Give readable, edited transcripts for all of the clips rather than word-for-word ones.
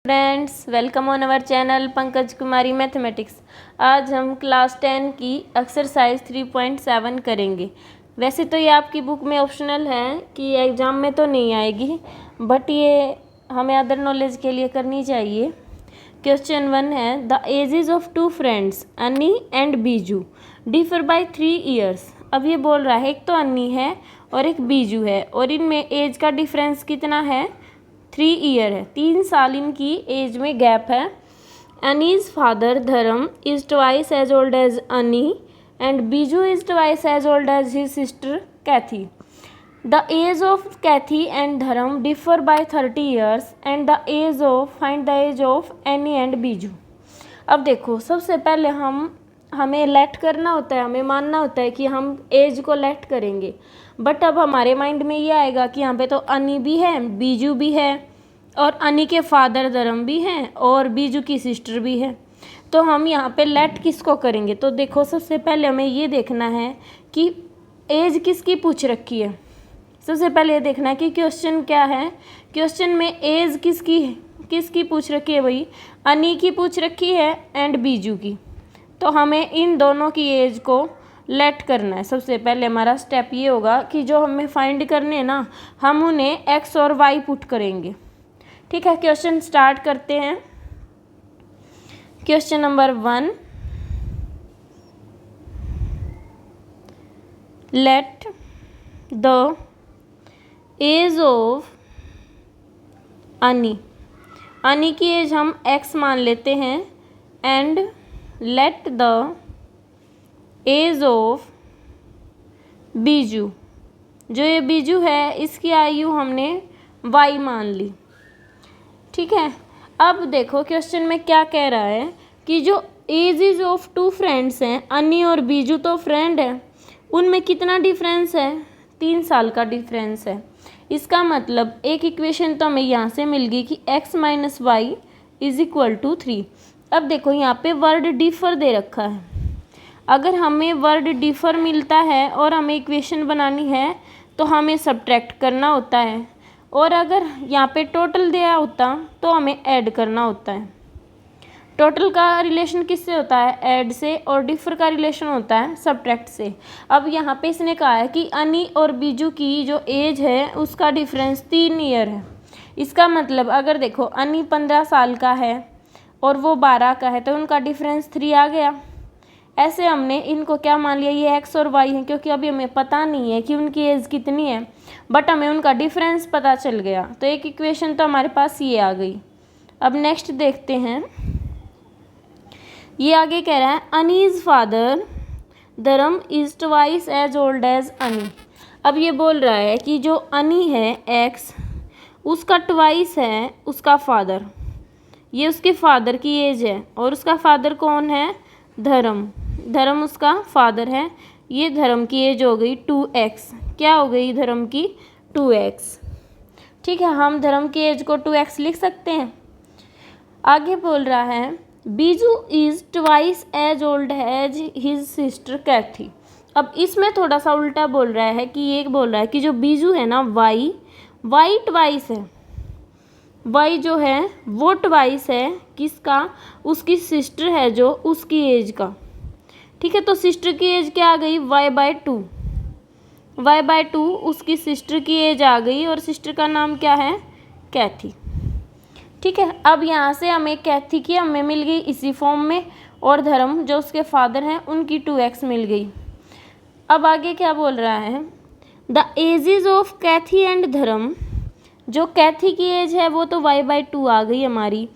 Friends, welcome on our channel Pankaj Kumari mathematics. आज हम class 10 की एक्सरसाइज 3.7 करेंगे। वैसे तो ये आपकी बुक में ऑप्शनल है कि एग्ज़ाम में तो नहीं आएगी, बट ये हमें अदर नॉलेज के लिए करनी चाहिए। क्वेश्चन 1 है, the ages of two friends Annie and Biju differ by 3 years. अब ये बोल रहा है एक तो अनी है और एक बीजू है और इनमें एज का डिफरेंस कितना है, 3 ईयर है। 3 साल इनकी एज में गैप है। अनीज father Dharam is twice as old as Annie and Biju is twice as old as his sister Cathy. The age of Cathy and Dharam differ by 30 years and the age of find the age of Annie and Biju. अब देखो, सबसे पहले हमें late करना होता है, हमें मानना होता है कि हम एज को लेट करेंगे। बट अब हमारे माइंड में ये आएगा कि यहाँ पे तो अनी भी है, बीजू भी है और अनी के फादर धर्म भी हैं और बीजू की सिस्टर भी है। तो हम यहाँ पे लेट किसको करेंगे? तो देखो, सबसे पहले हमें ये देखना है कि एज किसकी पूछ रखी है। सबसे पहले ये देखना है कि क्वेश्चन क्या है। क्वेश्चन में एज किसकी पूछ रखी है भाई? अनी की पूछ रखी है एंड बीजू की। तो हमें इन दोनों की एज को लेट करना है। सबसे पहले हमारा स्टेप ये होगा कि जो हमें फाइंड करने हैं ना, हम उन्हें एक्स और वाई पुट करेंगे। ठीक है, क्वेश्चन स्टार्ट करते हैं। Question number 1, let the age of Ani की एज हम x मान लेते हैं and let the age of Biju, जो ये बीजू है इसकी आयु हमने y मान ली। ठीक है, अब देखो क्वेश्चन में क्या कह रहा है कि जो एजेस ऑफ टू फ्रेंड्स हैं, अनी और बीजू तो फ्रेंड है, उनमें कितना डिफरेंस है? 3 साल का डिफरेंस है। इसका मतलब एक इक्वेशन तो हमें यहाँ से मिल गई कि x minus y is equal to 3। अब देखो यहाँ पे वर्ड डिफर दे रखा है। अगर हमें वर्ड डिफर मिलता है और हमें इक्वेशन बनानी है तो हमें सब्ट्रैक्ट करना होता है, और अगर यहाँ पे टोटल दिया होता तो हमें ऐड करना होता है। टोटल का रिलेशन किससे होता है? ऐड से, और डिफर का रिलेशन होता है सब्ट्रैक्ट से। अब यहाँ पे इसने कहा है कि अनी और बीजू की जो एज है उसका डिफरेंस 3 ईयर है। इसका मतलब अगर देखो अनी 15 साल का है और वो 12 का है तो उनका डिफरेंस 3 आ गया। ऐसे हमने इनको क्या मान लिया, ये एक्स और वाई है, क्योंकि अभी हमें पता नहीं है कि उनकी एज कितनी है, बट हमें उनका डिफरेंस पता चल गया। तो एक इक्वेशन तो हमारे पास ये आ गई। अब नेक्स्ट देखते हैं, ये आगे कह रहा है अनीज father Dharam is twice as old as Ani. अब ये बोल रहा है कि जो अनी है एक्स, उसका ट्वाइस है उसका फादर, ये उसके फादर की एज है, और उसका फादर कौन है? धर्म उसका फादर है। ये धर्म की एज हो गई 2x। क्या हो गई धर्म की? 2x। ठीक है, हम धर्म की एज को 2x लिख सकते हैं। आगे बोल रहा है Biju is twice as old as his sister Cathy. अब इसमें थोड़ा सा उल्टा बोल रहा है कि ये बोल रहा है कि जो बीजू है ना, वाई ट्वाइस है। वाई जो है वो ट्वाइस है किसका? उसकी सिस्टर है जो उसकी एज का। ठीक है, तो सिस्टर की एज क्या आ गई? y/2। y/2 उसकी सिस्टर की एज आ गई, और सिस्टर का नाम क्या है? कैथी। ठीक है, अब यहाँ से हमें कैथी की हमें मिल गई इसी फॉर्म में, और धर्म जो उसके फादर हैं उनकी 2x मिल गई। अब आगे क्या बोल रहा है? The ages of Cathy and Dharam, जो कैथी की एज है वो तो y/2 आ गई हमारी,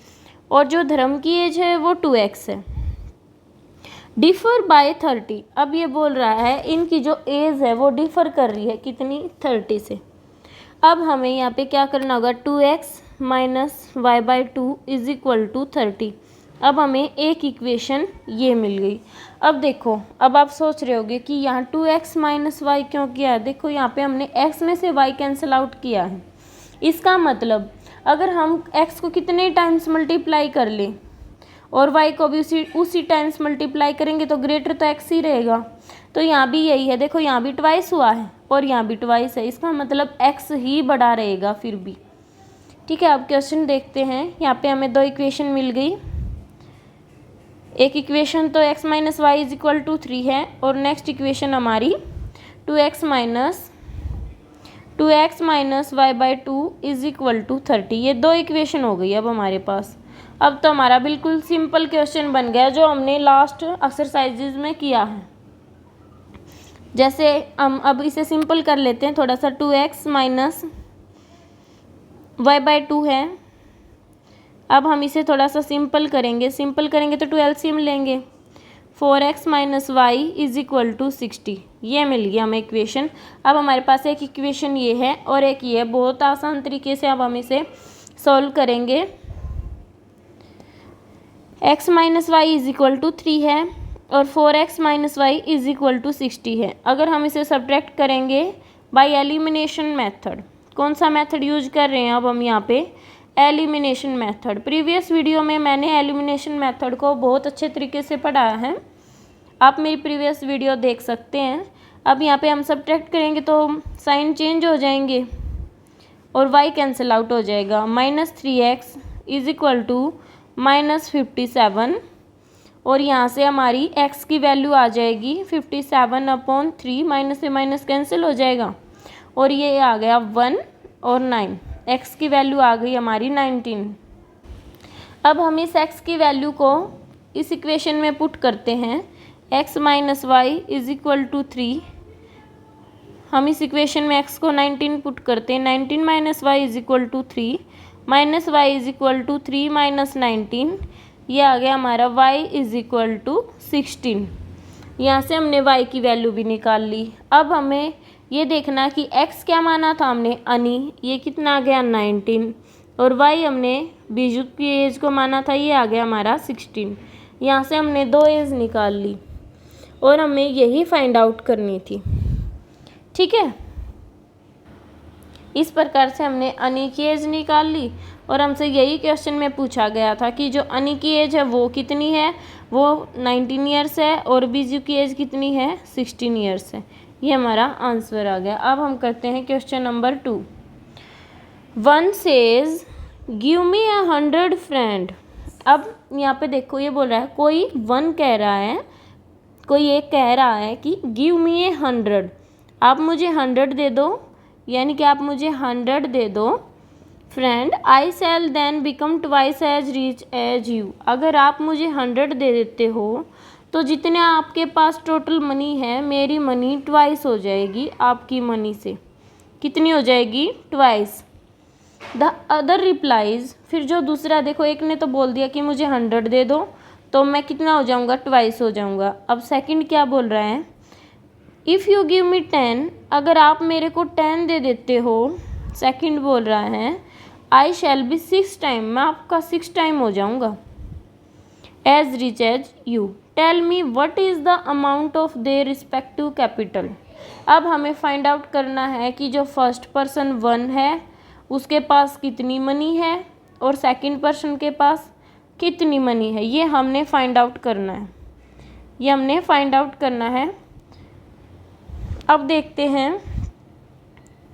और जो धर्म की एज है वो 2x है। Differ by 30। अब ये बोल रहा है इनकी जो एज है वो डिफर कर रही है कितनी? 30 से। अब हमें यहाँ पे क्या करना होगा? 2x minus y/2 is equal to 30। अब हमें एक इक्वेशन ये मिल गई। अब देखो, अब आप सोच रहे होगे कि यहाँ 2x माइनस वाई क्यों किया है? देखो यहाँ पे हमने x में से y कैंसिल आउट किया है। इसका मतलब अगर हम x को कितने टाइम्स मल्टीप्लाई कर लें और y को भी उसी टाइम्स मल्टीप्लाई करेंगे तो ग्रेटर तो x ही रहेगा। तो यहाँ भी यही है, देखो यहाँ भी ट्वाइस हुआ है और यहाँ भी ट्वाइस है, इसका मतलब x ही बड़ा रहेगा फिर भी। ठीक है, अब क्वेश्चन देखते हैं। यहाँ पे हमें दो इक्वेशन मिल गई। एक इक्वेशन तो x minus y is equal to 3 है और नेक्स्ट इक्वेशन हमारी 2x minus y by 2 is equal to 30। ये दो इक्वेशन हो गई अब हमारे पास। अब तो हमारा बिल्कुल सिंपल क्वेश्चन बन गया जो हमने लास्ट एक्सरसाइजेज में किया है। जैसे हम अब इसे सिंपल कर लेते हैं थोड़ा सा। 2x माइनस वाई बाई 2 है। अब हम इसे थोड़ा सा सिंपल करेंगे तो 2 एलसीएम लेंगे। 4x minus y is equal to 60। ये मिल गया हमें इक्वेशन। अब हमारे पास एक इक्वेशन ये है और एक ये है। बहुत आसान तरीके से अब हम इसे सॉल्व करेंगे। x minus y is equal to 3 है और 4x minus y is equal to 60 है। अगर हम इसे सब्ट्रैक्ट करेंगे बाय एलिमिनेशन मेथड। कौन सा मेथड यूज कर रहे हैं अब हम यहाँ पे? Elimination method. प्रीवियस वीडियो में मैंने एलिमिनेशन मेथड को बहुत अच्छे तरीके से पढ़ाया है, आप मेरी प्रीवियस वीडियो देख सकते हैं। अब यहाँ पे हम सब्ट्रैक्ट करेंगे तो साइन चेंज हो जाएंगे और y कैंसिल आउट हो जाएगा। -3x इज इक्वल टू -57 और यहाँ से हमारी x की वैल्यू आ जाएगी 57/3। माइनस से माइनस कैंसिल हो जाएगा और ये आ गया 1 और 9। x की वैल्यू आ गई हमारी 19। अब हम इस x की वैल्यू को इस इक्वेशन में पुट करते हैं। x minus y is equal to 3। हम इस इक्वेशन में x को 19 पुट करते हैं। 19 minus y is equal to 3 minus y is equal to 3 minus 19। ये आ गया हमारा y इज इक्वल टू 16। यहाँ से हमने y की वैल्यू भी निकाल ली। अब हमें ये देखना कि x क्या माना था हमने? अनी। ये कितना आ गया? 19। और y हमने बीजू की एज को माना था, ये आ गया हमारा 16। यहाँ से हमने दो एज निकाल ली और हमें यही फाइंड आउट करनी थी। ठीक है, इस प्रकार से हमने अनी की एज निकाल ली और हमसे यही क्वेश्चन में पूछा गया था कि जो अनी की एज है वो कितनी है? वो 19 ईयर्स है और बीजू की एज कितनी है? 16 ईयर्स है। ये हमारा आंसर आ गया। अब हम करते हैं question number 2। 1 says give me 100 friend. अब यहाँ पे देखो ये बोल रहा है, कोई 1 कह रहा है, कोई एक कह रहा है कि गिव मी 100, आप मुझे 100 दे दो, यानी कि आप मुझे 100 दे दो। Friend I shall then become twice as rich as you. अगर आप मुझे 100 दे देते हो तो जितने आपके पास टोटल मनी है, मेरी मनी ट्वाइस हो जाएगी आपकी मनी से। कितनी हो जाएगी? ट्वाइस। द अदर रिप्लाइज, फिर जो दूसरा, देखो एक ने तो बोल दिया कि मुझे 100 दे दो, तो मैं कितना हो जाऊंगा? ट्वाइस हो जाऊंगा। अब सेकंड क्या बोल रहा है? इफ़ यू गिव मी 10, अगर आप मेरे को 10 दे देते हो, सेकंड बोल रहा है आई शैल बी 6 टाइम, मैं आपका 6 टाइम हो जाऊंगा as rich as you. Tell me what is the amount of their respective capital. अब हमें फाइंड आउट करना है कि जो फर्स्ट पर्सन 1 है उसके पास कितनी मनी है और सेकंड पर्सन के पास कितनी मनी है। ये हमने फाइंड आउट करना है, ये हमने फाइंड आउट करना है। अब देखते हैं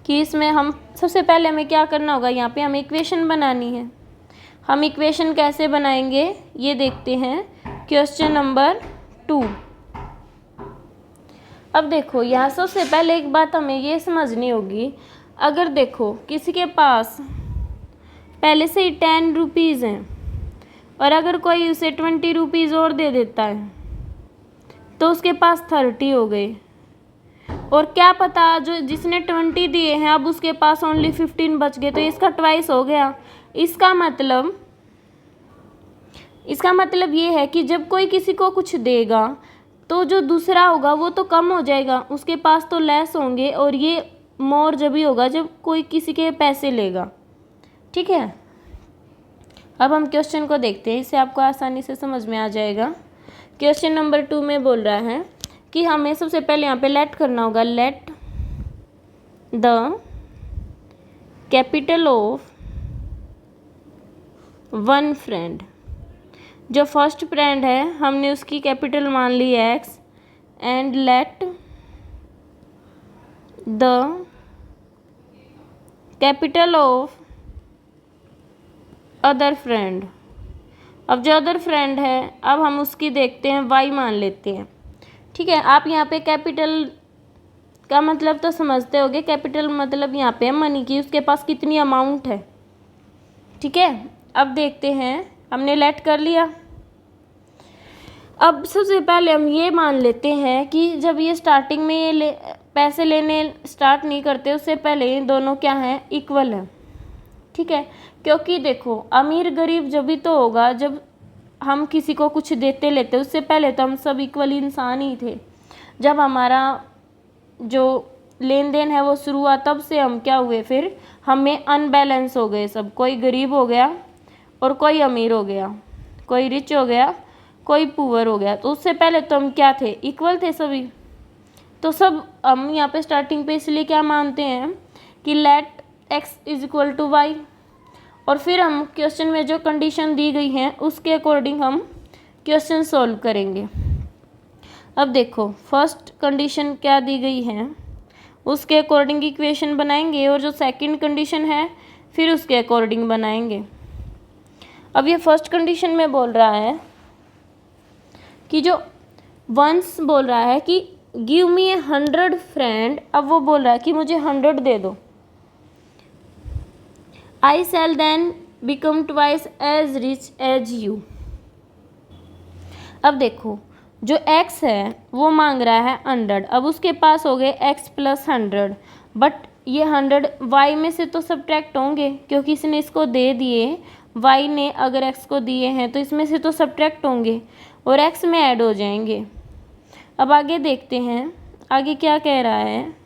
कि इसमें हम सबसे पहले हमें क्या करना होगा। यहाँ पे हमें इक्वेशन बनानी है। हम इक्वेशन कैसे बनाएंगे ये देखते हैं। Question number 2। अब देखो यहाँ सबसे पहले एक बात हमें ये समझनी होगी। अगर देखो किसी के पास पहले से ही 10 रुपीज़ हैं और अगर कोई उसे 20 रुपीज़ और दे देता है तो उसके पास 30 हो गए। और क्या पता जो जिसने 20 दिए हैं अब उसके पास ओनली 15 बच गए, तो इसका ट्वाइस हो गया। इसका मतलब ये है कि जब कोई किसी को कुछ देगा तो जो दूसरा होगा वो तो कम हो जाएगा, उसके पास तो लेस होंगे, और ये मोर जब ही होगा जब कोई किसी के पैसे लेगा। ठीक है, अब हम क्वेश्चन को देखते हैं, इससे आपको आसानी से समझ में आ जाएगा। क्वेश्चन नंबर 2 में बोल रहा है कि हमें सबसे पहले यहाँ पे लेट करना होगा। Let the capital of 1 friend. जो फर्स्ट फ्रेंड है हमने उसकी कैपिटल मान ली x, and let the capital of other friend. अब जो अदर फ्रेंड है अब हम उसकी देखते हैं वाई मान लेते हैं। ठीक है, आप यहाँ पे कैपिटल का मतलब तो समझते होगे। कैपिटल मतलब यहाँ पे मनी की, उसके पास कितनी अमाउंट है। ठीक है, अब देखते हैं, हमने लेट कर लिया। अब सबसे पहले हम ये मान लेते हैं कि जब ये स्टार्टिंग में ये पैसे लेने स्टार्ट नहीं करते उससे पहले ये दोनों क्या हैं, इक्वल हैं। ठीक है, क्योंकि देखो अमीर गरीब जब भी तो होगा जब हम किसी को कुछ देते लेते, उससे पहले तो हम सब इक्वल इंसान ही थे। जब हमारा जो लेन देन है वो शुरू हुआ तब से हम क्या हुए, फिर हमें अनबैलेंस हो गए सब। कोई गरीब हो गया और कोई अमीर हो गया, कोई रिच हो गया कोई पुअर हो गया। तो उससे पहले तो हम क्या थे, इक्वल थे सभी। तो सब हम यहाँ पे स्टार्टिंग पे इसलिए क्या मानते हैं कि let x is equal to y, और फिर हम क्वेश्चन में जो कंडीशन दी गई है उसके अकॉर्डिंग हम क्वेश्चन सॉल्व करेंगे। अब देखो फर्स्ट कंडीशन क्या दी गई है उसके अकॉर्डिंग इक्वेशन बनाएंगे, और जो सेकंड कंडीशन है फिर उसके अकॉर्डिंग बनाएंगे। अब ये फर्स्ट कंडीशन में बोल रहा है कि जो वंस बोल रहा है कि गिव मी 100 फ्रेंड, अब वो बोल रहा है कि मुझे 100 दे दो। I shall then become twice as rich as you. अब देखो जो x है वो मांग रहा है 100, अब उसके पास हो गए x प्लस 100, बट ये 100 y में से तो सब्ट्रैक्ट होंगे क्योंकि इसने इसको दे दिए, y ने अगर x को दिए हैं तो इसमें से तो सब्ट्रैक्ट होंगे और x में ऐड हो जाएंगे। अब आगे देखते हैं आगे क्या कह रहा है,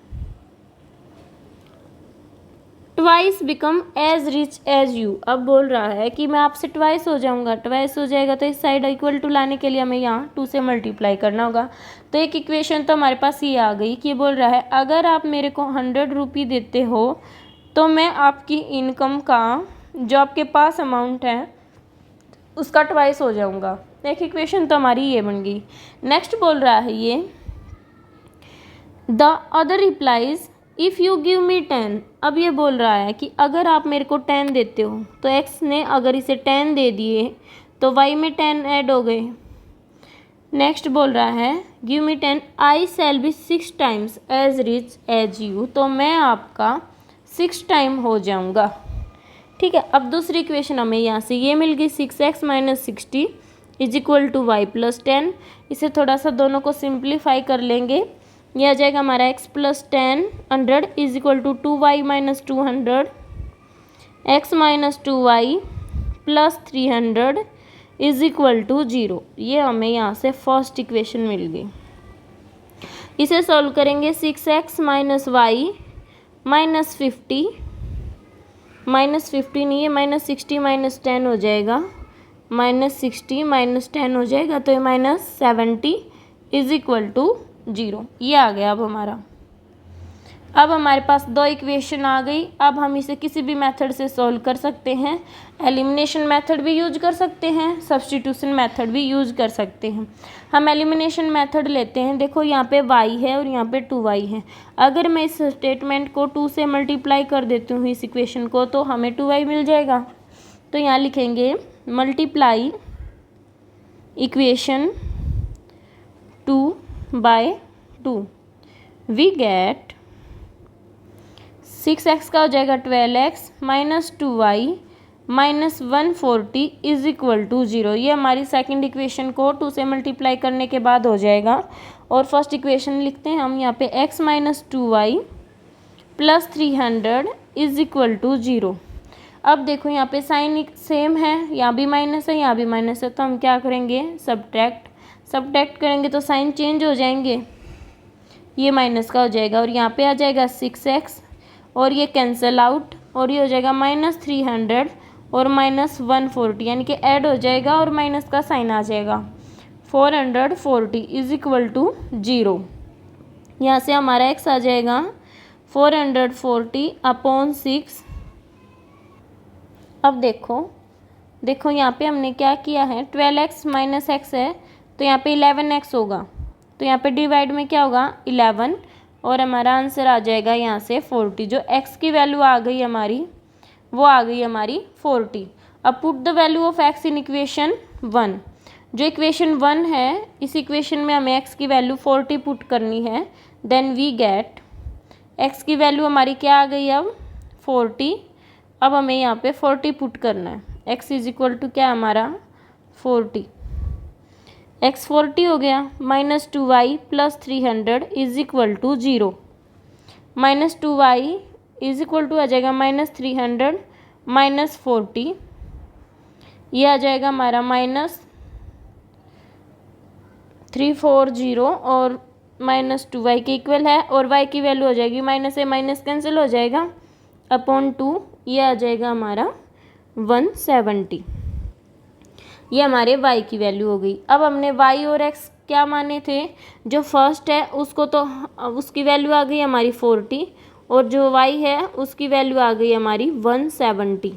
twice become as rich as you. अब बोल रहा है कि मैं आपसे ट्वाइस हो जाऊंगा, ट्वाइस हो जाएगा तो इस साइड इक्वल टू लाने के लिए हमें यहाँ 2 से मल्टीप्लाई करना होगा। तो एक इक्वेशन तो हमारे पास ये आ गई कि बोल रहा है अगर आप मेरे को 100 रुपये देते हो तो मैं आपकी इनकम का जो आपके पास अमाउंट है उसका ट्वाइस हो जाऊंगा। एक इक्वेशन तो हमारी ये बन गई। नेक्स्ट बोल रहा है ये the other replies if you give me 10। अब ये बोल रहा है कि अगर आप मेरे को 10 देते हो तो x ने अगर इसे 10 दे दिए तो y में 10 ऐड हो गए। नेक्स्ट बोल रहा है give me 10 I shall be 6 times as rich as you, तो मैं आपका 6 टाइम हो जाऊंगा। ठीक है, अब दूसरी इक्वेशन हमें यहाँ से ये मिल गई 6x minus 60 is equal to y plus 10। इसे थोड़ा सा दोनों को सिंप्लीफाई कर लेंगे, ये आ जाएगा हमारा x plus 10 100 is equal to 2y minus 200, x minus 2y plus 300 is equal to 0। ये हमें यहाँ से फर्स्ट इक्वेशन मिल गई। इसे सॉल्व करेंगे 6x माइनस वाई माइनस 50 नहीं है माइनस 60 माइनस 10 हो जाएगा, माइनस 60 माइनस 10 हो जाएगा तो ये माइनस 70 इज इक्वल टू 0। ये आ गया अब हमारा। अब हमारे पास 2 इक्वेशन आ गई। अब हम इसे किसी भी मेथड से सॉल्व कर सकते हैं, एलिमिनेशन मेथड भी यूज कर सकते हैं, सब्स्टिट्यूशन मेथड भी यूज कर सकते हैं। हम एलिमिनेशन मेथड लेते हैं। देखो यहाँ पे y है और यहाँ पे 2y है। अगर मैं इस स्टेटमेंट को 2 से मल्टीप्लाई कर देती हूँ इस इक्वेशन को तो हमें 2y मिल जाएगा। तो यहाँ लिखेंगे multiply equation 2 by 2 we get 6x का हो जाएगा 12x minus 2y minus 140 is equal to 0। ये हमारी सेकंड इक्वेशन को 2 से मल्टीप्लाई करने के बाद हो जाएगा। और फर्स्ट इक्वेशन लिखते हैं हम यहाँ पे x minus 2y plus 300 is equal to 0। अब देखो यहाँ पे साइन सेम है, यहाँ भी माइनस है यहाँ भी माइनस है, तो हम क्या करेंगे सब्ट्रैक्ट करेंगे तो साइन चेंज हो जाएंगे, ये माइनस का हो जाएगा और यहाँ पे आ जाएगा 6x और ये कैंसिल आउट और ये हो जाएगा माइनस 300 और माइनस 140 यानी कि ऐड हो जाएगा और माइनस का साइन आ जाएगा 440 इज इक्वल टू 0। यहाँ से हमारा x आ जाएगा 440 अपॉन 6। अब देखो यहाँ पे हमने क्या किया है 12x माइनस x है तो यहाँ पे 11x होगा, तो यहाँ पे डिवाइड में क्या होगा 11 और हमारा आंसर आ जाएगा यहाँ से 40। जो x की वैल्यू आ गई हमारी वो आ गई हमारी 40। अब put the value of x in equation 1। जो इक्वेशन 1 है, इस इक्वेशन में हमें एक्स की वैल्यू 40 पुट करनी है। देन वी गेट एक्स की वैल्यू हमारी क्या आ गई अब 40। अब हमें यहाँ पे 40 पुट करना है। एक्स इज इक्वल टू क्या हमारा 40, एक्स 40 हो गया। -2y + 300 is equal to 0। -2y is equal to आ जाएगा -300 -40, ये आ जाएगा हमारा -340 और -2y के इक्वल है। और y की वैल्यू हो जाएगी माइनस से माइनस कैंसिल हो जाएगा अपॉन 2, ये आ जाएगा हमारा 170। ये हमारे y की वैल्यू हो गई। अब हमने y और x क्या माने थे, जो फर्स्ट है उसको तो उसकी वैल्यू आ गई हमारी 40 और जो y है उसकी वैल्यू आ गई हमारी 170।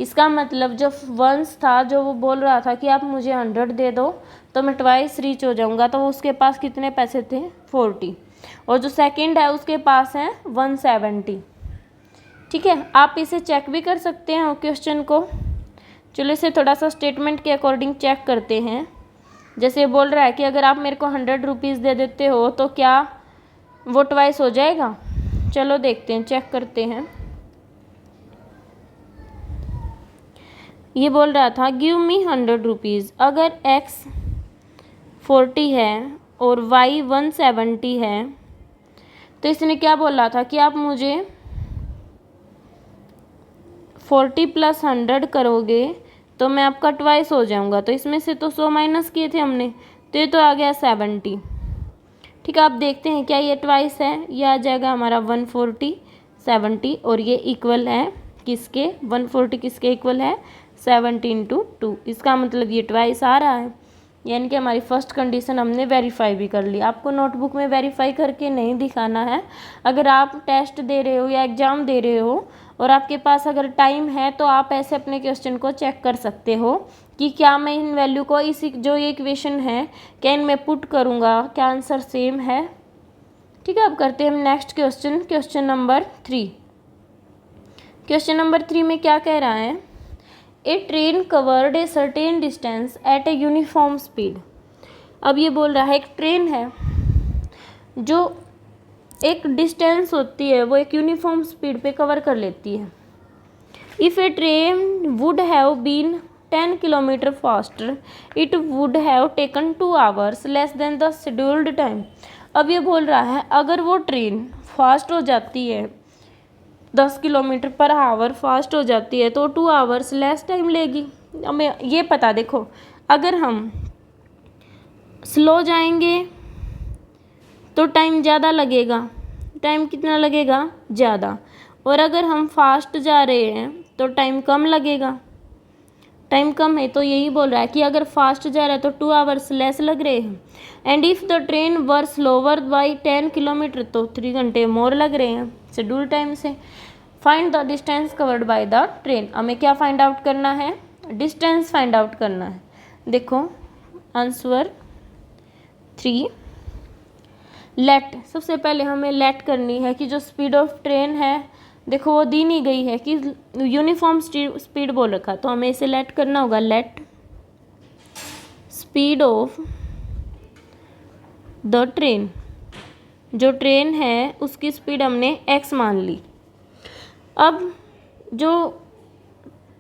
इसका मतलब जो वंस था, जो वो बोल रहा था कि आप मुझे 100 दे दो तो मैं ट्वाइस रीच हो जाऊंगा, तो उसके पास कितने पैसे थे 40, और जो सेकंड है उसके पास है 170। ठीक है, आप इसे चेक भी कर सकते हैं क्वेश्चन को। चलो इसे थोड़ा सा स्टेटमेंट के अकॉर्डिंग चेक करते हैं। जैसे बोल रहा है कि अगर आप मेरे को 100 रुपीज़ दे देते हो तो क्या वो ट्वाइस हो जाएगा। चलो देखते हैं, चेक करते हैं। ये बोल रहा था गिव मी 100 रुपीज़। अगर x 40 है और y 170 है, तो इसने क्या बोला था कि आप मुझे 40 + 100 करोगे तो मैं आपका ट्वाइस हो जाऊंगा। तो इसमें से तो 100 माइनस किए थे हमने, तो ये तो आ गया 70। ठीक है, आप देखते हैं क्या ये ट्वाइस है। ये आ जाएगा हमारा 140 70 और ये इक्वल है किसके, 140 किसके इक्वल है 70 × 2। इसका मतलब ये ट्वाइस आ रहा है, यानी कि हमारी फर्स्ट कंडीशन हमने वेरीफाई भी कर ली। आपको नोटबुक में वेरीफाई करके नहीं दिखाना है। अगर आप टेस्ट दे रहे हो या एग्ज़ाम दे रहे हो और आपके पास अगर टाइम है तो आप ऐसे अपने क्वेश्चन को चेक कर सकते हो कि क्या मैं इन वैल्यू को इसी जो ये इक्वेशन है क्या इनमें पुट करूँगा, क्या आंसर सेम है। ठीक है, अब करते हैं हम next question, question number 3। Question number 3 में क्या कह रहा है, a train covered a certain distance at a uniform speed. अब ये बोल रहा है एक ट्रेन है जो एक डिस्टेंस होती है वो एक यूनिफॉर्म स्पीड पे कवर कर लेती है। If a train would have been 10 kilometre faster it would have taken 2 hours less than the scheduled time. अब ये बोल रहा है अगर वो ट्रेन फास्ट हो जाती है 10 किलोमीटर पर आवर फास्ट हो जाती है तो 2 आवर्स लेस टाइम लेगी। हमें ये पता, देखो अगर हम स्लो जाएंगे तो टाइम ज़्यादा लगेगा, टाइम कितना लगेगा ज़्यादा, और अगर हम फास्ट जा रहे हैं तो टाइम कम लगेगा, टाइम कम है। तो यही बोल रहा है कि अगर फास्ट जा रहा है तो 2 आवर्स लेस लग रहे हैं। And if the train were slower by 10 kilometre तो 3 घंटे मोर लग रहे हैं शेड्यूल टाइम से। Find the distance covered by the train. हमें क्या फाइंड आउट करना है, डिस्टेंस फाइंड आउट करना है। देखो आंसर 3 लेट, सबसे पहले हमें लेट करनी है कि जो स्पीड ऑफ ट्रेन है देखो वो दी नहीं गई है कि यूनिफॉर्म स्पीड बोल रखा, तो हमें इसे लेट करना होगा। Let speed of the train, जो ट्रेन है उसकी स्पीड हमने x मान ली। अब जो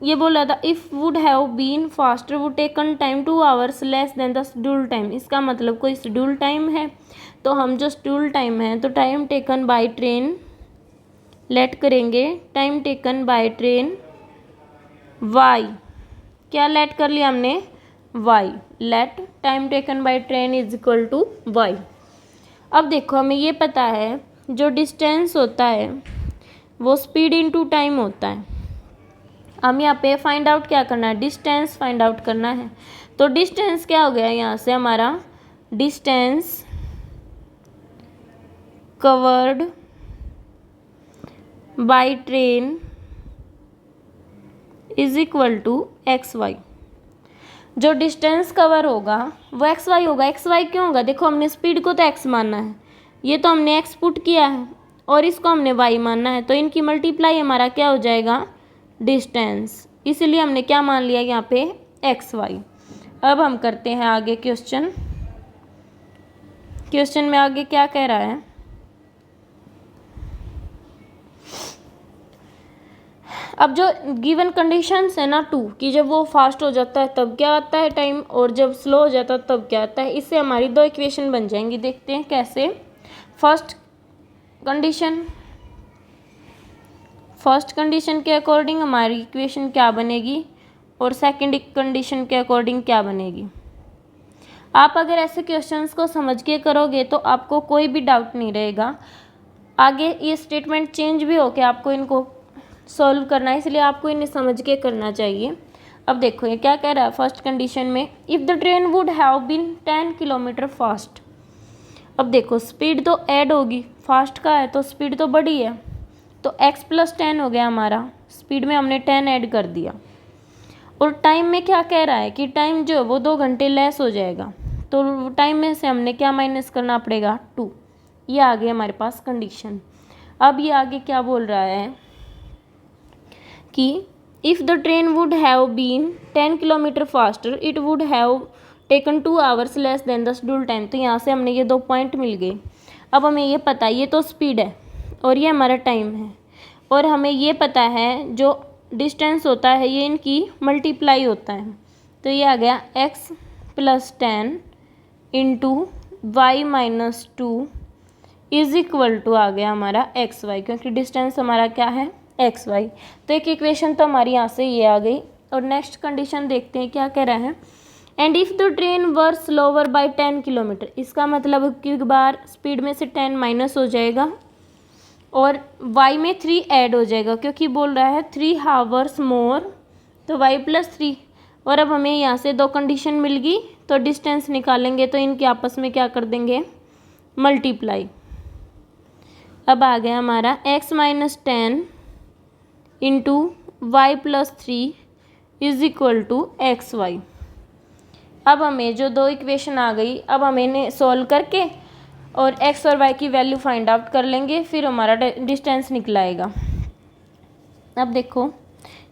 ये बोल रहा था if would have been faster would taken time 2 hours less than the schedule time. इसका मतलब कोई शेड्यूल टाइम है, तो हम जो शेड्यूल टाइम है तो time taken by train let करेंगे, time taken by train y, क्या लेट कर लिया हमने y, let time taken by train is equal to y। अब देखो हमें ये पता है जो डिस्टेंस होता है वो स्पीड इनटू टाइम होता है। हम यहाँ पे फाइंड आउट क्या करना है, डिस्टेंस फाइंड आउट करना है। तो डिस्टेंस क्या हो गया यहाँ से हमारा, distance covered by train is equal to XY। जो डिस्टेंस कवर होगा वो XY होगा। XY क्यों होगा, देखो हमने स्पीड को तो x मानना है, ये तो हमने x पुट किया है और इसको हमने y मानना है, तो इनकी मल्टीप्लाई हमारा क्या हो जाएगा डिस्टेंस। इसलिए हमने क्या मान लिया यहाँ पे एक्स वाई। अब हम करते हैं आगे क्वेश्चन में आगे क्या कह रहा है। अब जो गिवन कंडीशंस है ना टू कि जब वो फास्ट हो जाता है तब क्या आता है टाइम, और जब स्लो हो जाता है तब क्या आता है, इससे हमारी दो इक्वेशन बन जाएंगी। देखते हैं कैसे। फर्स्ट कंडीशन के अकॉर्डिंग हमारी इक्वेशन क्या बनेगी और सेकंड कंडीशन के अकॉर्डिंग क्या बनेगी। आप अगर ऐसे क्वेश्चंस को समझ के करोगे तो आपको कोई भी डाउट नहीं रहेगा। आगे ये स्टेटमेंट चेंज भी हो के आपको इनको सॉल्व करना है, इसलिए आपको इन्हें समझ के करना चाहिए। अब देखो ये क्या कह रहा है फर्स्ट कंडीशन में, if the train would have been 10 kilometre fast. अब देखो स्पीड तो ऐड होगी, फास्ट का है तो स्पीड तो बढ़ी है, तो x + 10 हो गया हमारा, स्पीड में हमने 10 ऐड कर दिया। और टाइम में क्या कह रहा है कि टाइम जो है वो 2 घंटे लेस हो जाएगा, तो टाइम में से हमने क्या माइनस करना पड़ेगा 2। ये आ गई हमारे पास कंडीशन। अब ये आगे क्या बोल रहा है कि if the train would have been 10 kilometre faster it would have taken 2 hours less than the scheduled time. तो यहाँ से हमने ये 2 पॉइंट मिल गए। अब हमें ये पता है ये तो स्पीड है और ये हमारा टाइम है, और हमें ये पता है जो डिस्टेंस होता है ये इनकी मल्टीप्लाई होता है। तो ये आ गया x + 10 into y - 2 is equal to आ गया हमारा एक्स वाई, क्योंकि डिस्टेंस हमारा क्या है एक्स वाई। तो एक इक्वेशन तो हमारी यहाँ से ये आ गई। और नेक्स्ट कंडीशन देखते हैं क्या कह रहा है, and if the train were slower by 10 kilometre. इसका मतलब कि बार स्पीड में से 10 माइनस हो जाएगा और y में 3 ऐड हो जाएगा, क्योंकि बोल रहा है 3 हावर्स मोर, तो y + 3। और अब हमें यहाँ से 2 कंडीशन मिल गई, तो डिस्टेंस निकालेंगे तो इनके आपस में क्या कर देंगे मल्टीप्लाई। अब आ गया हमारा x - 10 into y + 3 is equal to x y. अब हमें जो 2 इक्वेशन आ गई, अब हम इन्हें सॉल्व करके और x और y की वैल्यू फाइंड आउट कर लेंगे, फिर हमारा डिस्टेंस निकलाएगा। अब देखो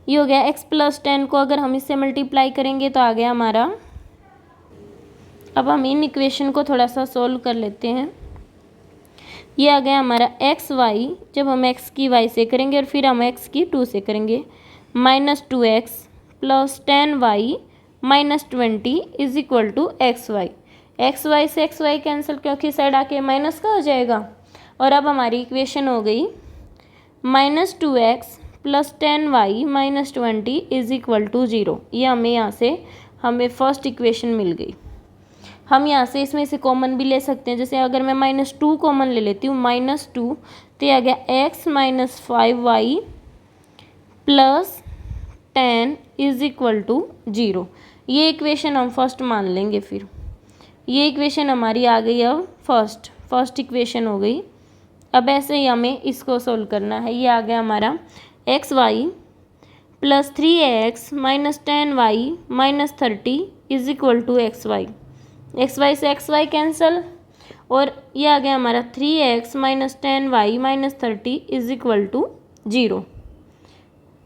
ये हो गया x + 10 को अगर हम इससे मल्टीप्लाई करेंगे तो आ गया हमारा। अब हम इन इक्वेशन को थोड़ा सा सॉल्व कर लेते हैं। ये आ गया हमारा एक्स वाई, जब हम x की y से करेंगे और फिर हम x की 2 से करेंगे, -2x + 10y - 20 is equal to x y. X y से एक्स वाई कैंसिल, क्योंकि साइड आके माइनस का हो जाएगा। और अब हमारी इक्वेशन हो गई -2x + 10y - 20 is equal to 0। ये हमें यहाँ से फर्स्ट इक्वेशन मिल गई। हम यहाँ से इसमें से कॉमन भी ले सकते हैं, जैसे अगर मैं -2 कॉमन ले लेती हूँ, -2 तो ये आ गया x - 5y + 10 is equal to 0। ये इक्वेशन हम फर्स्ट मान लेंगे। फिर ये इक्वेशन हमारी आ गई अब फर्स्ट इक्वेशन हो गई। अब ऐसे ही हमें इसको सोल्व करना है। ये आ गया हमारा x y + 3x - 10y - 30 is equal to x y. X y से एक्स वाई कैंसल, और ये आ गया हमारा 3x - 10y - 30 is equal to 0।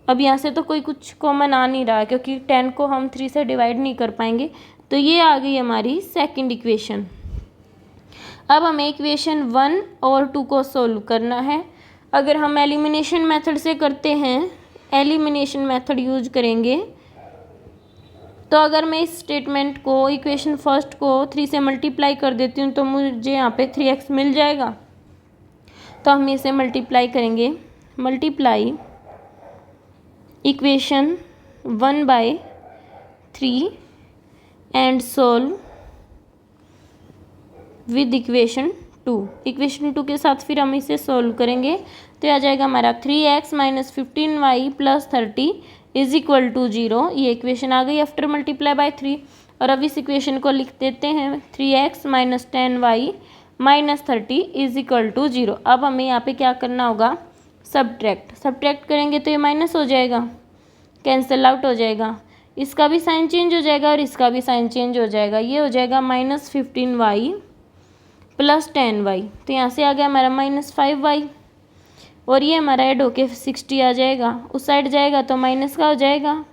अब यहाँ से तो कोई कुछ कॉमन आ नहीं रहा, क्योंकि 10 को हम 3 से डिवाइड नहीं कर पाएंगे। तो ये आ गई हमारी सेकंड इक्वेशन। अब हमें इक्वेशन 1 और 2 को सोल्व करना है। अगर हम एलिमिनेशन मेथड से करते हैं, एलिमिनेशन मेथड यूज करेंगे, तो अगर मैं इस स्टेटमेंट को इक्वेशन फर्स्ट को 3 से मल्टीप्लाई कर देती हूँ तो मुझे यहाँ पे 3x मिल जाएगा। तो हम इसे मल्टीप्लाई करेंगे, multiply equation 1/3 and solve with equation 2। Equation 2 के साथ फिर हम इसे सोल्व करेंगे, तो आ जाएगा हमारा 3x - 15y + 30 is equal to 0। ये इक्वेशन आ गई आफ्टर मल्टीप्लाई बाय 3। और अब इस इक्वेशन को लिख देते हैं 3x - 10y - 30 is equal to 0। अब हमें यहाँ पे क्या करना होगा, सब्ट्रैक्ट करेंगे तो ये माइनस हो जाएगा, कैंसिल आउट हो जाएगा। इसका भी साइन चेंज हो जाएगा और इसका भी साइन चेंज हो जाएगा। ये हो जाएगा -15y + 10y। तो यहाँ से आ गया हमारा -5y, और ये हमारा ऐड होके 60 आ जाएगा। उस साइड जाएगा तो माइनस का हो जाएगा,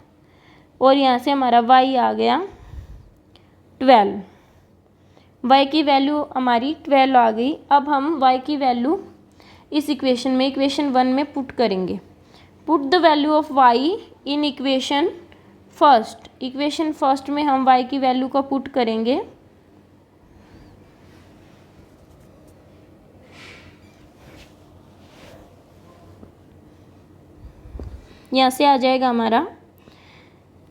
और यहाँ से हमारा y आ गया 12। y की वैल्यू हमारी 12 आ गई। अब हम y की वैल्यू इस इक्वेशन में, इक्वेशन 1 में पुट करेंगे। Put the value of y in equation first. Equation first में हम y की वैल्यू को पुट करेंगे। यहाँ से आ जाएगा हमारा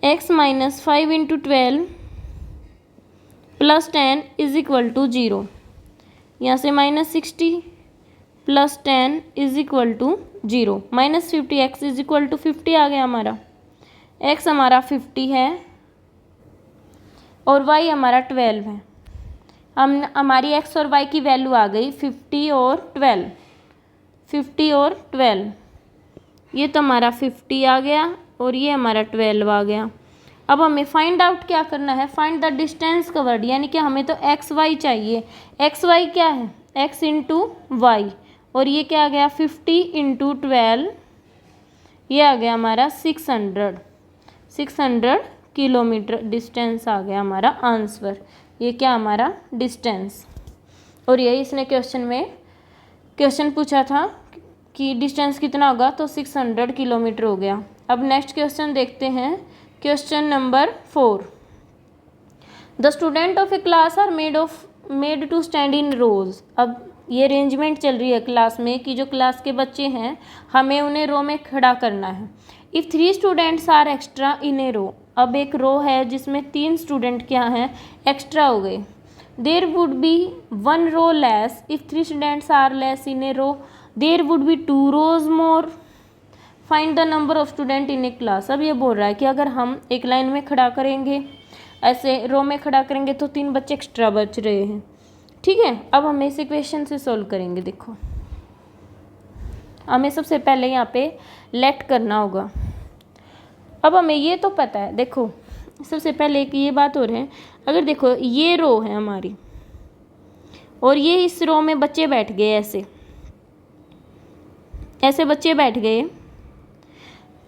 x minus 5 into 12 plus 10 is equal to 0। यहाँ से minus 60 plus 10 is equal to 0। Minus 50 x is equal to 50 आ गया हमारा। x हमारा 50 है और y हमारा 12 है। हमारी x और y की वैल्यू आ गई 50 और 12। 50 और 12, ये तो हमारा 50 आ गया और ये हमारा 12 आ गया। अब हमें फाइंड आउट क्या करना है, फाइंड द डिस्टेंस कवर्ड, यानी कि हमें तो एक्स वाई चाहिए। एक्स वाई क्या है, एक्स इंटू वाई, और ये क्या आ गया 50 इंटू 12, ये आ गया हमारा 600 किलोमीटर डिस्टेंस आ गया हमारा आंसर। ये क्या हमारा डिस्टेंस, और यही इसने क्वेश्चन पूछा था कि डिस्टेंस कितना होगा, तो 600 किलोमीटर हो गया। अब नेक्स्ट क्वेश्चन देखते हैं, question number 4। The student of a class are made to stand in rows. अब ये अरेंजमेंट चल रही है क्लास में कि जो क्लास के बच्चे हैं हमें उन्हें रो में खड़ा करना है। If 3 students are extra in a रो, अब एक रो है जिसमें 3 स्टूडेंट क्या हैं, एक्स्ट्रा हो गए। There would be 1 row less. If 3 students are less in a row there would be 2 rows more. Find the number of student in a class. अब ये बोल रहा है कि अगर हम एक लाइन में खड़ा करेंगे, ऐसे रो में खड़ा करेंगे तो 3 बच्चे एक्स्ट्रा बच रहे हैं। ठीक है, अब हमें इस इक्वेशन से सोल्व करेंगे। देखो हमें सबसे पहले यहाँ पे लेट करना होगा। अब हमें ये तो पता है, देखो सबसे पहले एक ये बात हो रही है, अगर देखो ये रो है हमारी और ये इस रो में बच्चे बैठ गए, ऐसे बच्चे बैठ गए,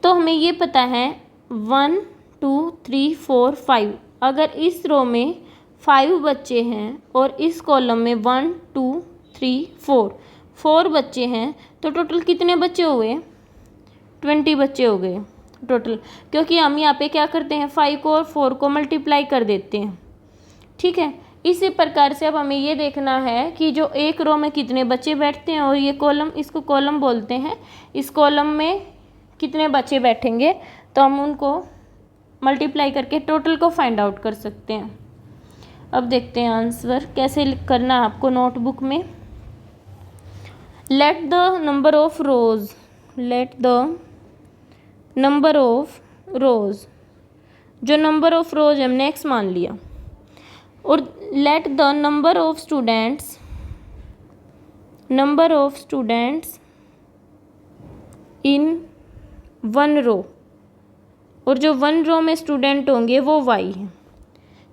तो हमें ये पता है 1 2 3 4 5। अगर इस रो में 5 बच्चे हैं और इस कॉलम में 1 2 3 4 बच्चे हैं, तो टोटल कितने बच्चे हो गए, 20 बच्चे हो गए टोटल। क्योंकि हम यहाँ पे क्या करते हैं, 5 को और 4 को मल्टीप्लाई कर देते हैं। ठीक है, इसी प्रकार से अब हमें ये देखना है कि जो एक रो में कितने बच्चे बैठते हैं, और ये कॉलम, इसको कॉलम बोलते हैं, इस कॉलम में कितने बच्चे बैठेंगे, तो हम उनको मल्टीप्लाई करके टोटल को फाइंड आउट कर सकते हैं। अब देखते हैं आंसर कैसे करना है आपको नोटबुक में। लेट द नंबर ऑफ रोज, जो नंबर ऑफ रोज हमने x मान लिया, और let the number of students in 1 रो, और जो 1 रो में स्टूडेंट होंगे वो y है।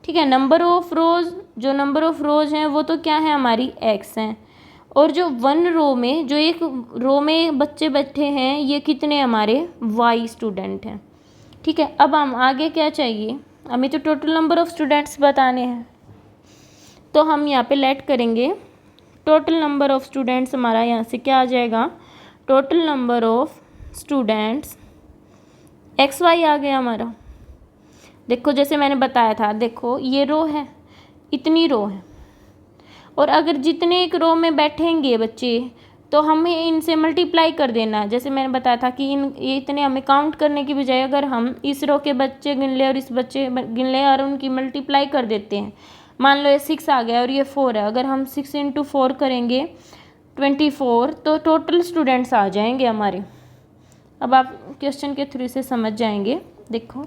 ठीक है, नंबर ऑफ रोज हैं वो तो क्या है, हमारी x हैं, और जो 1 रो में, जो एक रो में बच्चे बैठे हैं, ये कितने हमारे y स्टूडेंट हैं। ठीक है, अब हम आगे क्या चाहिए, हमें तो टोटल नंबर ऑफ स्टूडेंट्स बताने हैं, तो हम यहाँ पे लेट करेंगे टोटल नंबर ऑफ स्टूडेंट्स। हमारा यहाँ से क्या आ जाएगा, total number of students x y आ गया हमारा। देखो जैसे मैंने बताया था, देखो ये रो है, इतनी रो है, और अगर जितने एक रो में बैठेंगे बच्चे तो हमें इनसे मल्टीप्लाई कर देना है। जैसे मैंने बताया था कि ये इतने हमें काउंट करने की बजाय अगर हम इस रो के बच्चे गिन ले और इस बच्चे गिन ले और उनकी मल्टीप्लाई कर देते हैं, मान लो ये 6 आ गया और ये 4 है, अगर हम 6 इंटू 4 करेंगे 24, तो टोटल स्टूडेंट्स आ जाएंगे हमारे। अब आप क्वेश्चन के थ्रू से समझ जाएंगे। देखो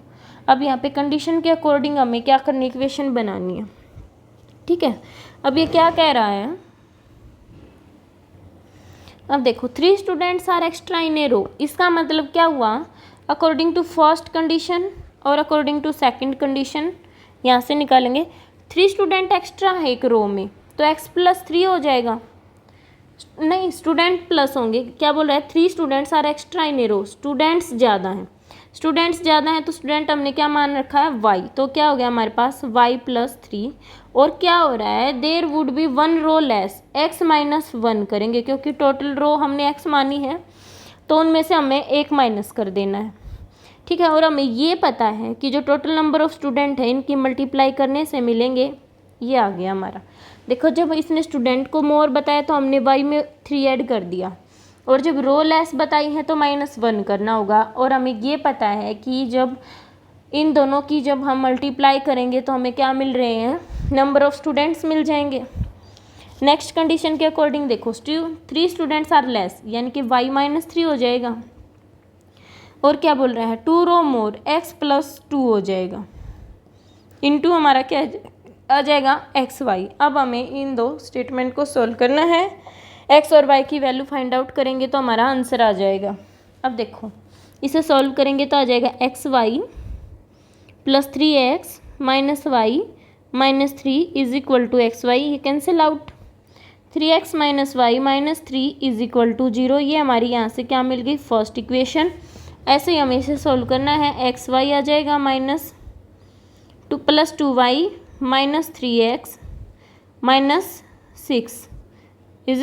अब यहाँ पे कंडीशन के अकॉर्डिंग हमें क्या करनी, इक्वेशन बनानी है। ठीक है, अब ये क्या कह रहा है, अब देखो 3 students are extra in a रो, इसका मतलब क्या हुआ, अकॉर्डिंग टू फर्स्ट कंडीशन और अकॉर्डिंग टू सेकंड कंडीशन यहाँ से निकालेंगे। 3 स्टूडेंट एक्स्ट्रा है एक रो में, तो x + 3 हो जाएगा, नहीं स्टूडेंट प्लस होंगे। क्या बोल रहा है, 3 students are extra in a row, students ज़्यादा हैं, स्टूडेंट्स ज़्यादा हैं तो स्टूडेंट हमने क्या मान रखा है वाई, तो क्या हो गया हमारे पास वाई प्लस 3। और क्या हो रहा है there would be 1 row less, x minus 1 करेंगे क्योंकि टोटल रो हमने एक्स मानी है तो उनमें से हमें एक माइनस कर देना है। ठीक है, और हमें ये पता है कि जो टोटल नंबर ऑफ स्टूडेंट है इनकी मल्टीप्लाई करने से मिलेंगे, ये आ गया हमारा। देखो जब इसने स्टूडेंट को मोर बताया तो हमने वाई में 3 ऐड कर दिया, और जब रो लेस बताई है तो -1 करना होगा। और हमें ये पता है कि जब इन दोनों की जब हम मल्टीप्लाई करेंगे तो हमें क्या मिल रहे हैं, नंबर ऑफ स्टूडेंट्स मिल जाएंगे। नेक्स्ट कंडीशन के अकॉर्डिंग देखो 3 स्टूडेंट्स आर लेस, यानी कि y -3 हो जाएगा। और क्या बोल रहा है 2 रो मोर x + 2 हो जाएगा, इनटू हमारा क्या आ जाएगा xy। अब हमें इन दो स्टेटमेंट को सोल्व करना है, x और y की वैल्यू फाइंड आउट करेंगे तो हमारा आंसर आ जाएगा। अब देखो इसे सॉल्व करेंगे तो आ जाएगा xy + 3x - y - 3 = xy, ये कैंसिल आउट। 3x - y - 3 = 0, ये हमारी यहाँ से क्या मिल गई फर्स्ट इक्वेशन। ऐसे ही हमें इसे सॉल्व करना है, xy आ जाएगा -2 + 2y - 3x - 6 =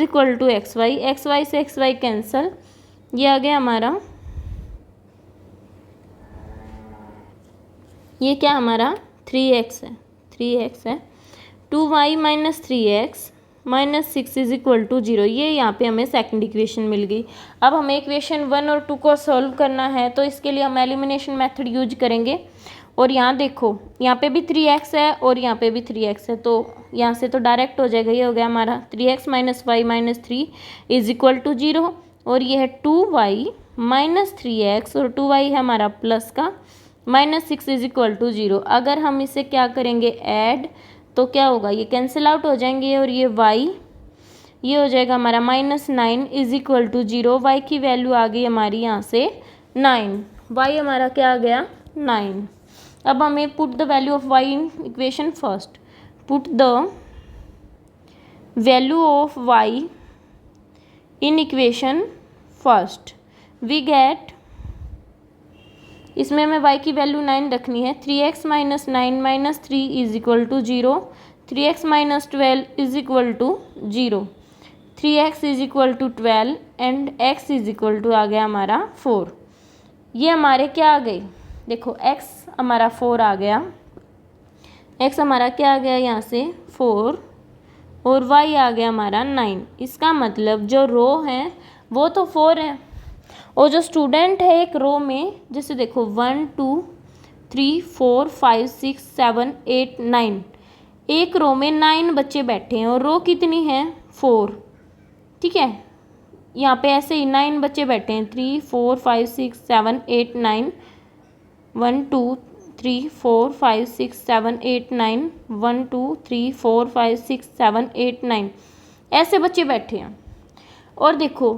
xy। xy से xy कैंसल, ये आ गया हमारा, ये क्या हमारा 3x है, 3x है। 2y - 3x - 6 = 0, ये यहाँ पे हमें सेकंड इक्वेशन मिल गई। अब हमें इक्वेशन 1 और 2 को सॉल्व करना है तो इसके लिए हम एलिमिनेशन मेथड यूज करेंगे। और यहाँ देखो यहाँ पे भी 3x है और यहाँ पे भी 3x है, तो यहाँ से तो डायरेक्ट हो जाएगा, ये हो गया हमारा 3x - y - 3 = 0। और ये है 2y - 3x और 2y है हमारा प्लस का -6 = 0। अगर हम इसे क्या करेंगे ऐड तो क्या होगा, ये कैंसिल आउट हो जाएंगे और ये y ये हो जाएगा हमारा -9 = 0। y की वैल्यू आ गई हमारी यहाँ से 9, y हमारा क्या आ गया 9। अब हमें put the value of y in equation first, put the value of y in equation first, we get, इसमें हमें y की वैल्यू 9 रखनी है। 3x - 9 - 3 = 0, 3x - 12 = 0, 3x = 12 and x आ गया हमारा 4। ये हमारे क्या आ गए, देखो x हमारा 4 आ गया, x हमारा क्या आ गया यहाँ से 4 और y आ गया हमारा 9। इसका मतलब जो रो है वो तो 4 है और जो स्टूडेंट है एक रो में, जैसे देखो 1 2 3 4 5 6 7 8 9, एक रो में 9 बच्चे बैठे हैं और रो कितनी है 4। ठीक है, यहाँ पे ऐसे ही 9 बच्चे बैठे हैं, 3 4 5 6 7 8 9, 1 2 3 4 5 6 7 8 9, 1 2 3 4 5 6 7 8 9, ऐसे बच्चे बैठे हैं। और देखो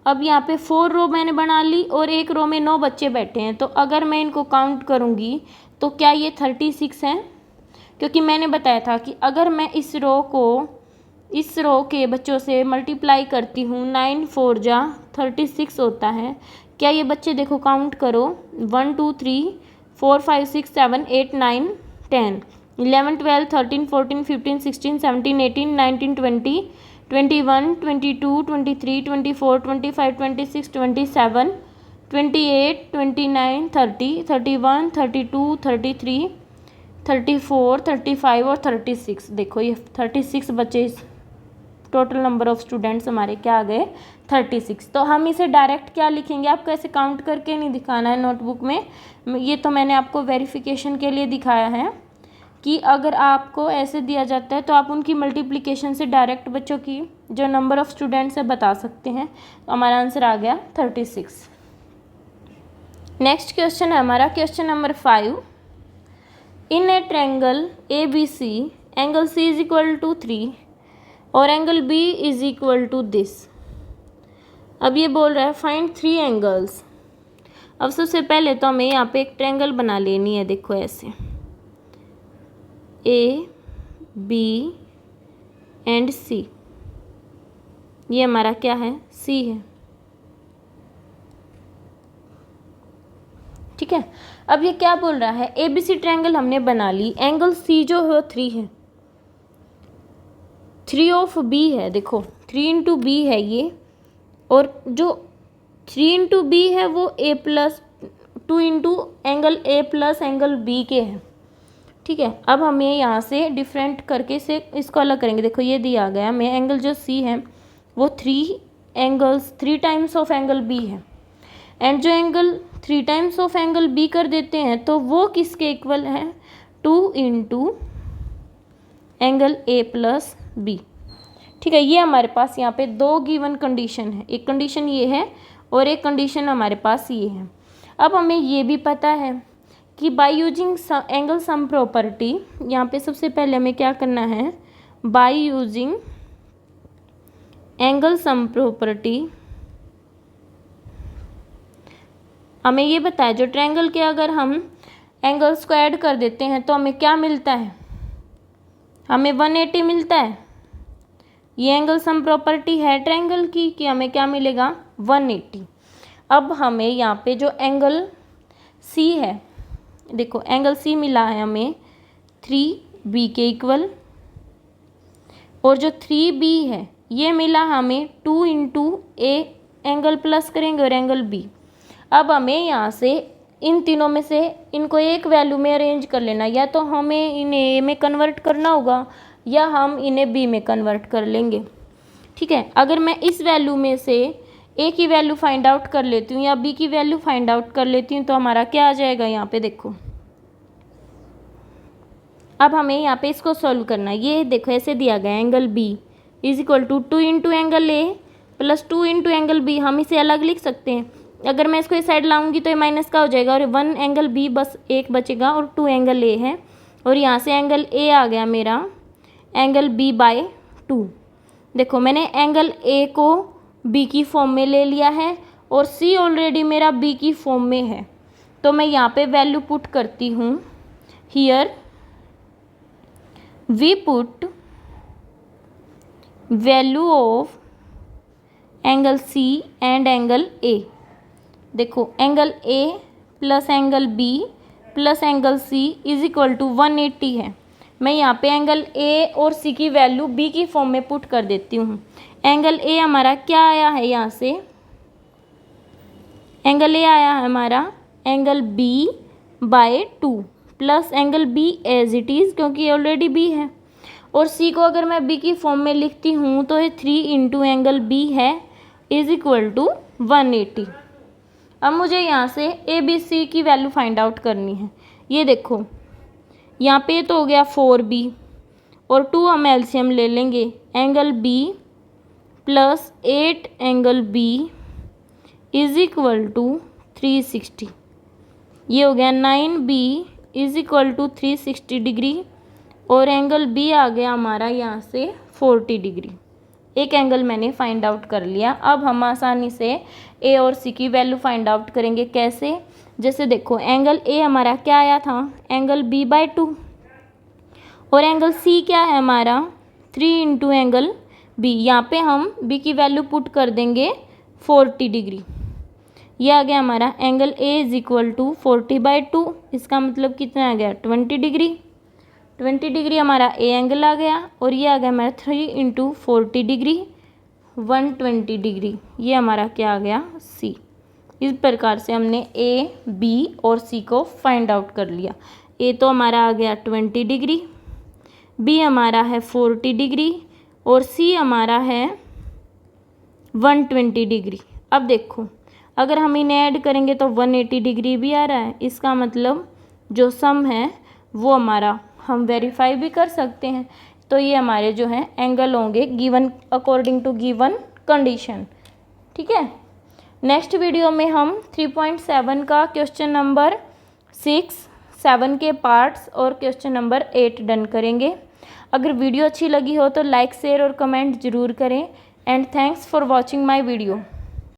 अब यहाँ पे 4 रो मैंने बना ली और एक रो में 9 बच्चे बैठे हैं, तो अगर मैं इनको काउंट करूँगी तो क्या ये 36 है, क्योंकि मैंने बताया था कि अगर मैं इस रो के बच्चों से मल्टीप्लाई करती हूँ 9 4 जा 36 होता है। क्या ये बच्चे देखो काउंट करो 1 2 3 4 5 6 7 8 9 10 11 12 13 14 15 16 17 18 19 20 21 22 23 24 25 26 27 28 29 30 31 32 33 34 35 और 36। देखो ये 36 बच्चे, टोटल नंबर ऑफ स्टूडेंट्स हमारे क्या आ गए 36। तो हम इसे डायरेक्ट क्या लिखेंगे, आपको ऐसे काउंट करके नहीं दिखाना है नोटबुक में, ये तो मैंने आपको वेरिफिकेशन के लिए दिखाया है कि अगर आपको ऐसे दिया जाता है तो आप उनकी मल्टीप्लिकेशन से डायरेक्ट बच्चों की जो नंबर ऑफ स्टूडेंट्स है बता सकते हैं। तो हमारा आंसर आ गया 36। नेक्स्ट क्वेश्चन है हमारा क्वेश्चन नंबर 5। इन ए ट्रायंगल ABC एंगल C = 3 और एंगल B = दिस। अब ये बोल रहा है फाइंड 3 एंगल्स। अब सबसे पहले तो हमें यहाँ पे एक ट्रायंगल बना लेनी है, देखो ऐसे A B एंड C, ये हमारा क्या है C है। ठीक ठीक है। अब ये क्या बोल रहा है, ABC ट्रायंगल हमने बना ली, एंगल C जो है 3 है, 3 ऑफ B है, देखो 3 इंटू B है ये, और जो 3 इंटू B है वो A plus 2 into angle A plus angle B के हैं, ठीक है। अब हमें यहाँ से डिफरेंट करके से इसको अलग करेंगे। देखो ये दिया गया मैं एंगल जो C है वो 3 टाइम्स ऑफ एंगल B है, एंड जो angle 3 times of angle B कर देते हैं तो वो किसके इक्वल है, 2 into angle A plus B, ठीक है। ये हमारे पास यहाँ पे 2 गिवन कंडीशन है, एक कंडीशन ये है और एक कंडीशन हमारे पास ये है। अब हमें ये भी पता है कि by using angle sum property, यहाँ पे सबसे पहले हमें क्या करना है, by using angle sum property हमें ये बताया जो ट्रायंगल के अगर हम एंगल्स को ऐड कर देते हैं तो हमें क्या मिलता है, हमें 180 मिलता है। ये एंगल सम प्रॉपर्टी है ट्रायंगल की कि हमें क्या मिलेगा, 180। अब हमें यहाँ पे जो एंगल C है, देखो एंगल C मिला है हमें 3B के इक्वल, और जो 3B है ये मिला हमें 2 इंटू A एंगल प्लस करेंगे और एंगल B। अब हमें यहाँ से इन तीनों में से इनको एक वैल्यू में अरेंज कर लेना, या तो हमें इन्हें A में कन्वर्ट करना होगा या हम इन्हें B में कन्वर्ट कर लेंगे, ठीक है। अगर मैं इस वैल्यू में से A की वैल्यू फाइंड आउट कर लेती हूँ या B की वैल्यू फाइंड आउट कर लेती हूँ तो हमारा क्या आ जाएगा, यहाँ पे देखो। अब हमें यहाँ पे इसको सॉल्व करना है। ये देखो ऐसे दिया गया angle B is equal to 2 into angle A plus 2 into angle B। हम इसे अलग लिख सकते हैं, अगर मैं इसको इस साइड लाऊंगी तो ये माइनस का हो जाएगा और 1 एंगल B बस एक बचेगा और 2 एंगल A है, और यहाँ से एंगल A आ गया मेरा एंगल B बाय 2। देखो मैंने एंगल A को B की फॉर्म में ले लिया है और C ऑलरेडी मेरा B की फॉर्म में है, तो मैं यहाँ पे वैल्यू पुट करती हूँ। Here we put value of angle C and angle A। देखो angle A plus angle B plus angle C is equal to 180 है। मैं यहाँ पे एंगल A और C की वैल्यू B की फॉर्म में पुट कर देती हूँ। एंगल A हमारा क्या आया है, यहाँ से एंगल A आया है हमारा angle B by 2 plus angle B as it is क्योंकि ऑलरेडी B है, और C को अगर मैं B की फॉर्म में लिखती हूँ तो ये 3 इंटू एंगल B है इज इक्वल टू 180। अब मुझे यहाँ से ABC की वैल्यू फाइंड आउट करनी है। ये देखो यहाँ पे तो हो गया 4B और 2 हम एलसीएम ले लेंगे, angle B plus 8 angle B is equal to 360। ये हो गया 9B is equal to 360 degree, और एंगल B आ गया हमारा यहाँ से 40 डिग्री। एक एंगल मैंने फाइंड आउट कर लिया। अब हम आसानी से A और C की वैल्यू फाइंड आउट करेंगे। कैसे, जैसे देखो एंगल A हमारा क्या आया था, एंगल B बाय 2, और एंगल C क्या है हमारा 3 इंटू एंगल B। यहाँ पे हम B की वैल्यू पुट कर देंगे 40 डिग्री। ये आ गया हमारा angle A is equal to 40 by 2, इसका मतलब कितना आ गया 20 डिग्री। 20 डिग्री हमारा A एंगल आ गया, और ये आ गया हमारा 3 इंटू 40 डिग्री 120 डिग्री। ये हमारा क्या आ गया C। इस प्रकार से हमने A, B और C को फाइंड आउट कर लिया। A तो हमारा आ गया 20 डिग्री, B हमारा है 40 डिग्री और C हमारा है 120 डिग्री। अब देखो अगर हम इन्हें ऐड करेंगे तो 180 डिग्री भी आ रहा है, इसका मतलब जो सम है वो हमारा हम वेरीफाई भी कर सकते हैं। तो ये हमारे जो हैं एंगल होंगे given according to given condition, ठीक है। नेक्स्ट वीडियो में हम 3.7 का क्वेश्चन नंबर 6, 7 के पार्ट्स और क्वेश्चन नंबर 8 डन करेंगे। अगर वीडियो अच्छी लगी हो तो लाइक, शेयर और कमेंट ज़रूर करें। And thanks for watching my video.